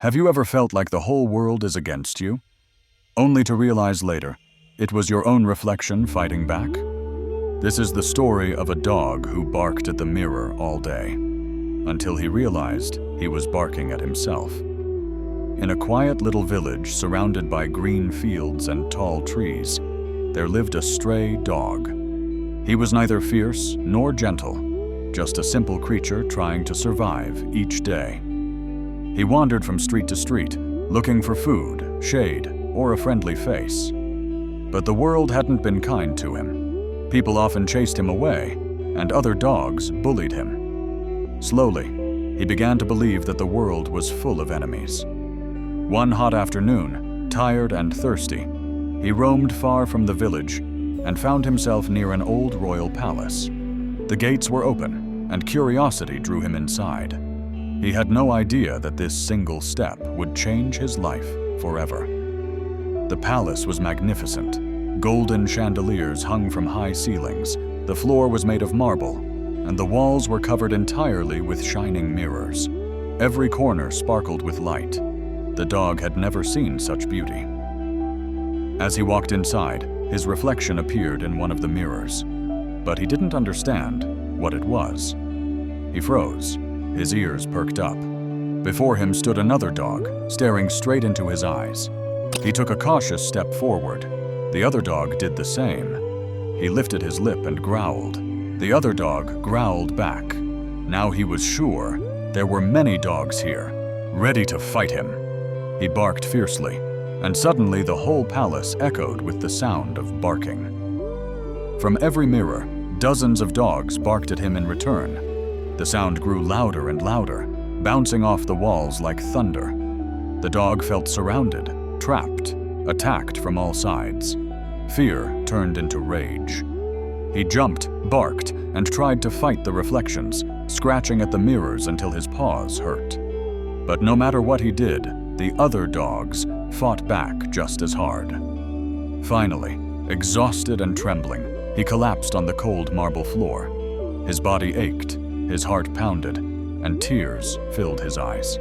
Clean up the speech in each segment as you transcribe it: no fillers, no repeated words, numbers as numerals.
Have you ever felt like the whole world is against you, only to realize later it was your own reflection fighting back? This is the story of a dog who barked at the mirror all day, until he realized he was barking at himself. In a quiet little village surrounded by green fields and tall trees, there lived a stray dog. He was neither fierce nor gentle, just a simple creature trying to survive each day. He wandered from street to street, looking for food, shade, or a friendly face. But the world hadn't been kind to him. People often chased him away, and other dogs bullied him. Slowly, he began to believe that the world was full of enemies. One hot afternoon, tired and thirsty, he roamed far from the village and found himself near an old royal palace. The gates were open, and curiosity drew him inside. He had no idea that this single step would change his life forever. The palace was magnificent. Golden chandeliers hung from high ceilings, the floor was made of marble, and the walls were covered entirely with shining mirrors. Every corner sparkled with light. The dog had never seen such beauty. As he walked inside, his reflection appeared in one of the mirrors, but he didn't understand what it was. He froze, his ears perked up. Before him stood another dog, staring straight into his eyes. He took a cautious step forward. The other dog did the same. He lifted his lip and growled. The other dog growled back. Now he was sure there were many dogs here, ready to fight him. He barked fiercely, and suddenly the whole palace echoed with the sound of barking. From every mirror, dozens of dogs barked at him in return. The sound grew louder and louder, bouncing off the walls like thunder. The dog felt surrounded, trapped, attacked from all sides. Fear turned into rage. He jumped, barked, and tried to fight the reflections, scratching at the mirrors until his paws hurt. But no matter what he did, the other dogs fought back just as hard. Finally, exhausted and trembling, he collapsed on the cold marble floor. His body ached, his heart pounded, and tears filled his eyes.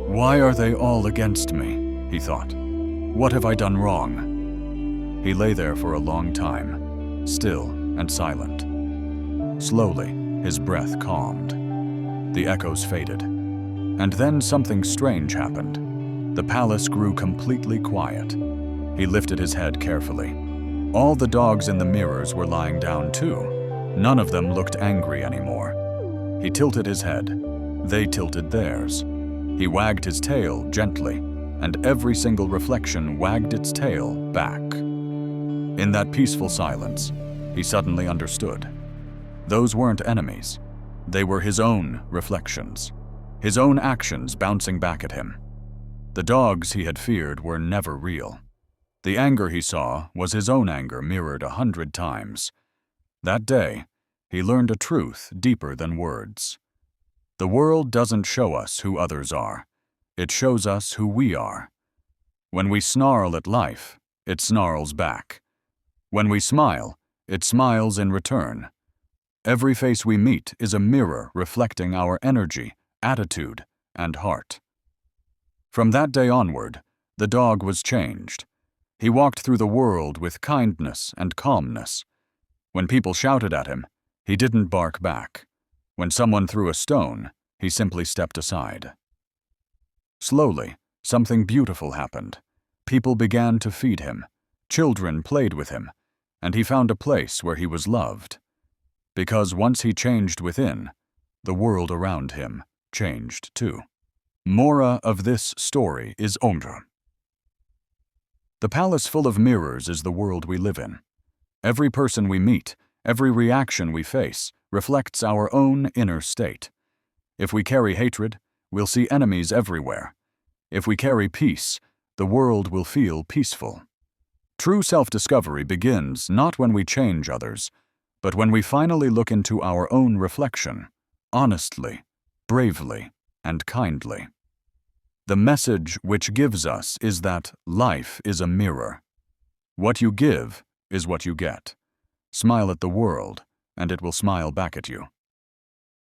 "Why are they all against me?" he thought. "What have I done wrong?" He lay there for a long time, still and silent. Slowly, his breath calmed. The echoes faded. And then something strange happened. The palace grew completely quiet. He lifted his head carefully. All the dogs in the mirrors were lying down too. None of them looked angry anymore. He tilted his head. They tilted theirs. He wagged his tail gently, and every single reflection wagged its tail back. In that peaceful silence, he suddenly understood. Those weren't enemies. They were his own reflections, his own actions bouncing back at him. The dogs he had feared were never real. The anger he saw was his own anger mirrored 100 times. That day, he learned a truth deeper than words. The world doesn't show us who others are. It shows us who we are. When we snarl at life, it snarls back. When we smile, it smiles in return. Every face we meet is a mirror reflecting our energy, attitude, and heart. From that day onward, the dog was changed. He walked through the world with kindness and calmness. When people shouted at him, he didn't bark back. When someone threw a stone, he simply stepped aside. Slowly, something beautiful happened. People began to feed him. Children played with him, and he found a place where he was loved. Because once he changed within, the world around him changed too. Mora of this story is Omdra. The palace full of mirrors is the world we live in. Every person we meet, every reaction we face, reflects our own inner state. If we carry hatred, we'll see enemies everywhere. If we carry peace, the world will feel peaceful. True self-discovery begins not when we change others, but when we finally look into our own reflection, honestly, bravely, and kindly. The message which gives us is that life is a mirror. What you give is what you get. Smile at the world, and it will smile back at you.